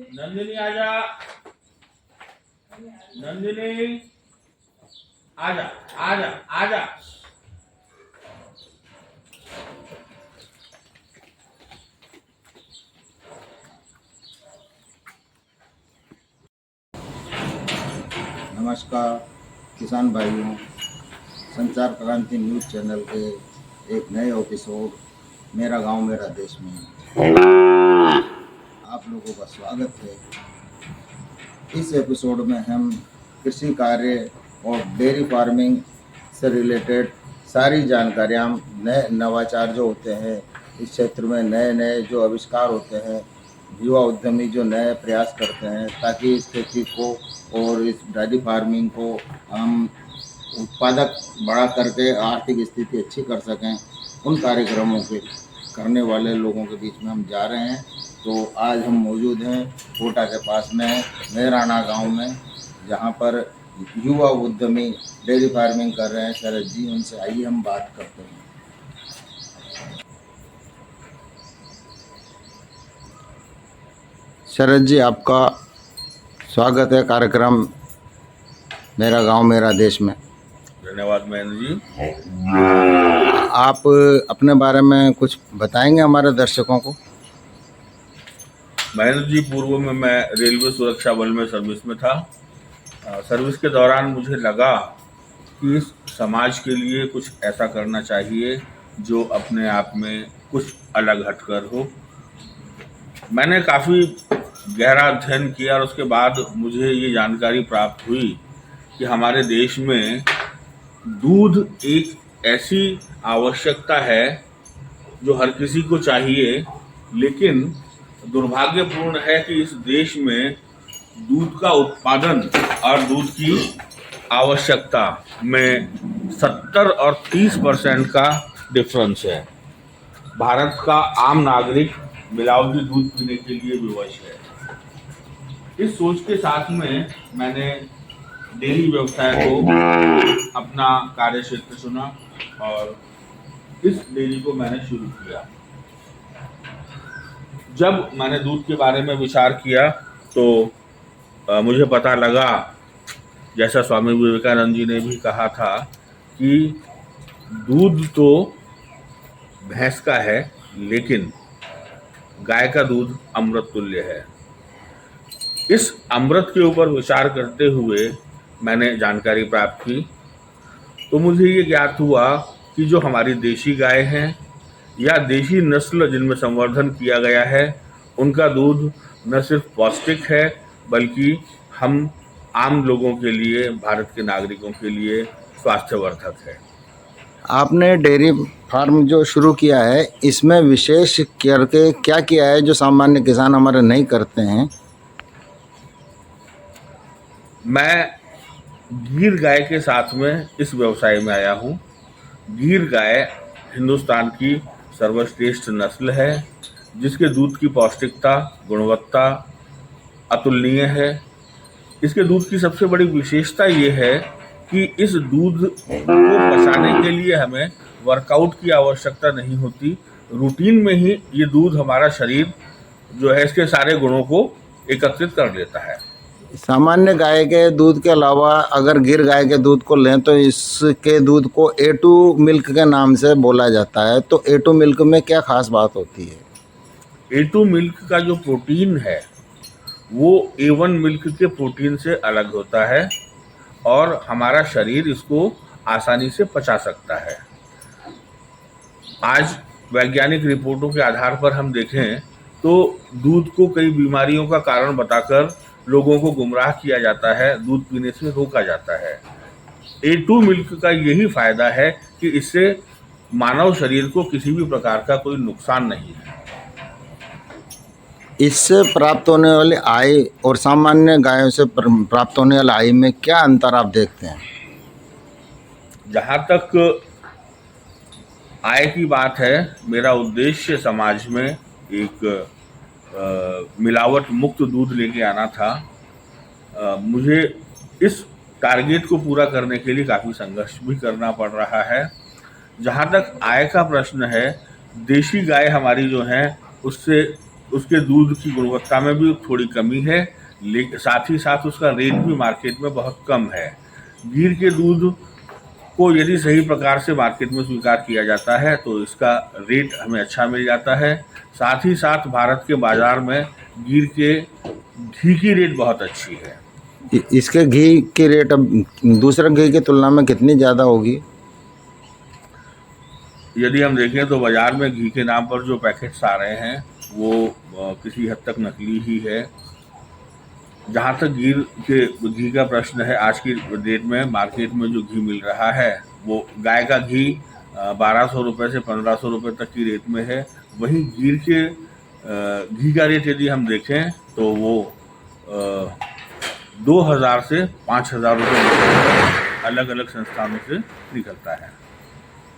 नंदिनी आजा, नंदिनी आजा, आजा, आजा। नमस्कार किसान भाइयों, संचार क्रांति न्यूज़ चैनल के एक नए एपिसोड मेरा गांव मेरा देश में आप लोगों का स्वागत है। इस एपिसोड में हम कृषि कार्य और डेयरी फार्मिंग से रिलेटेड सारी जानकारियाँ, नए नवाचार जो होते हैं इस क्षेत्र में, नए नए जो आविष्कार होते हैं, युवा उद्यमी जो नए प्रयास करते हैं ताकि इस खेती को और इस डेयरी फार्मिंग को हम उत्पादक बढ़ा करके आर्थिक स्थिति अच्छी कर सकें, उन कार्यक्रमों के करने वाले लोगों के बीच में हम जा रहे हैं। तो आज हम मौजूद हैं कोटा के पास में मेहराना गांव में, जहां पर युवा उद्यमी डेयरी फार्मिंग कर रहे हैं शरद जी। उनसे आइए हम बात करते हैं। शरद जी, आपका स्वागत है कार्यक्रम मेरा गांव मेरा देश में। धन्यवाद महेंद्र जी। आप अपने बारे में कुछ बताएंगे हमारे दर्शकों को? महेंद्र जी, पूर्व में मैं रेलवे सुरक्षा बल में सर्विस में था। सर्विस के दौरान मुझे लगा कि इस समाज के लिए कुछ ऐसा करना चाहिए जो अपने आप में कुछ अलग हटकर हो। मैंने काफ़ी गहरा अध्ययन किया और उसके बाद मुझे ये जानकारी प्राप्त हुई कि हमारे देश में दूध एक ऐसी आवश्यकता है जो हर किसी को चाहिए, लेकिन दुर्भाग्यपूर्ण है कि इस देश में दूध का उत्पादन और दूध की आवश्यकता में 70 और 30% का डिफरेंस है। भारत का आम नागरिक मिलावटी दूध पीने के लिए विवश है। इस सोच के साथ में मैंने डेयरी व्यवसाय को अपना कार्य क्षेत्र चुना और इस डेयरी को मैंने शुरू किया। जब मैंने दूध के बारे में विचार किया तो मुझे पता लगा, जैसा स्वामी विवेकानंद जी ने भी कहा था, कि दूध तो भैंस का है लेकिन गाय का दूध अमृत तुल्य है। इस अमृत के ऊपर विचार करते हुए मैंने जानकारी प्राप्त की तो मुझे ये ज्ञात हुआ कि जो हमारी देशी गाय हैं या देशी नस्ल जिनमें संवर्धन किया गया है, उनका दूध न सिर्फ पौष्टिक है बल्कि हम आम लोगों के लिए, भारत के नागरिकों के लिए स्वास्थ्यवर्धक है। आपने डेयरी फार्म जो शुरू किया है, इसमें विशेष करके क्या किया है जो सामान्य किसान हमारे नहीं करते हैं? मैं गीर गाय के साथ में इस व्यवसाय में आया हूँ। गीर गाय हिंदुस्तान की सर्वश्रेष्ठ नस्ल है जिसके दूध की पौष्टिकता, गुणवत्ता अतुलनीय है। इसके दूध की सबसे बड़ी विशेषता ये है कि इस दूध को पचाने के लिए हमें वर्कआउट की आवश्यकता नहीं होती। रूटीन में ही ये दूध हमारा शरीर जो है इसके सारे गुणों को एकत्रित कर लेता है। सामान्य गाय के दूध के अलावा अगर गिर गाय के दूध को लें तो इसके दूध को A2 मिल्क के नाम से बोला जाता है। तो A2 मिल्क में क्या खास बात होती है? A2 मिल्क का जो प्रोटीन है वो A1 मिल्क के प्रोटीन से अलग होता है और हमारा शरीर इसको आसानी से पचा सकता है। आज वैज्ञानिक रिपोर्टों के आधार पर हम देखें तो दूध को कई बीमारियों का कारण बताकर लोगों को गुमराह किया जाता है, दूध पीने से रोका जाता है। A2 मिल्क का यही फायदा है कि इससे मानव शरीर को किसी भी प्रकार का कोई नुकसान नहीं है। इससे प्राप्त होने वाली आय और सामान्य गायों से प्राप्त होने वाली आय में क्या अंतर आप देखते हैं? जहाँ तक आय की बात है, मेरा उद्देश्य समाज में एक मिलावट मुक्त दूध लेके आना था। मुझे इस टारगेट को पूरा करने के लिए काफ़ी संघर्ष भी करना पड़ रहा है। जहाँ तक आय का प्रश्न है, देशी गाय हमारी जो है उससे उसके दूध की गुणवत्ता में भी थोड़ी कमी है, लेकिन साथ ही साथ उसका रेट भी मार्केट में बहुत कम है। गिर के दूध को यदि सही प्रकार से मार्केट में स्वीकार किया जाता है तो इसका रेट हमें अच्छा मिल जाता है। साथ ही साथ भारत के बाजार में गिर के घी की रेट बहुत अच्छी है। इसके घी की रेट अब दूसरे घी की तुलना में कितनी ज़्यादा होगी? यदि हम देखें तो बाजार में घी के नाम पर जो पैकेट्स आ रहे हैं वो किसी हद तक नकली ही है। जहाँ तक घी का प्रश्न है, आज की डेट में मार्केट में जो घी मिल रहा है वो गाय का घी 1200 रुपये से 1500 रुपये तक की रेट में है। वहीं गिर के घी का रेट यदि हम देखें तो वो 2000 से 5000 रुपये अलग अलग संस्थानों से निकलता है।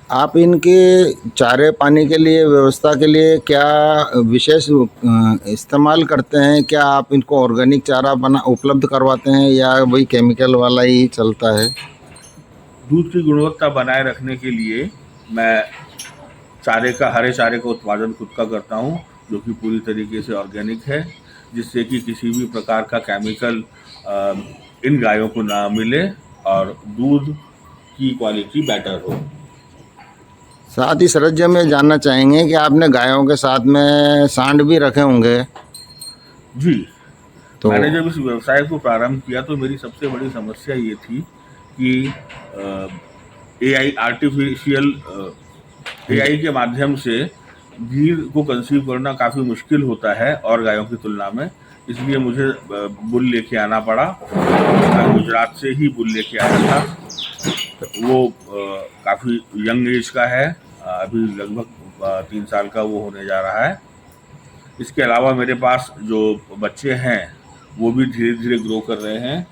आप इनके चारे पानी के लिए व्यवस्था के लिए क्या विशेष इस्तेमाल करते हैं? क्या आप इनको ऑर्गेनिक चारा उपलब्ध करवाते हैं या वही केमिकल वाला ही चलता है? दूध की गुणवत्ता बनाए रखने के लिए मैं हरे चारे का उत्पादन खुद का करता हूँ, जो कि पूरी तरीके से ऑर्गेनिक है, जिससे कि किसी भी प्रकार का केमिकल इन गायों को ना मिले और दूध की क्वालिटी बेटर हो। साथ ही सरज जी में जानना चाहेंगे कि आपने गायों के साथ में सांड भी रखे होंगे। जी, तो मैंने जब इस व्यवसाय को प्रारंभ किया तो मेरी सबसे बड़ी समस्या ये थी कि एआई के माध्यम से घी को कंसीव करना काफ़ी मुश्किल होता है और गायों की तुलना में, इसलिए मुझे बुल लेके आना पड़ा। मैं गुजरात से ही बुल लेके आया था। वो काफ़ी यंग एज का है, अभी लगभग 3 साल का वो होने जा रहा है। इसके अलावा मेरे पास जो बच्चे हैं वो भी धीरे धीरे ग्रो कर रहे हैं।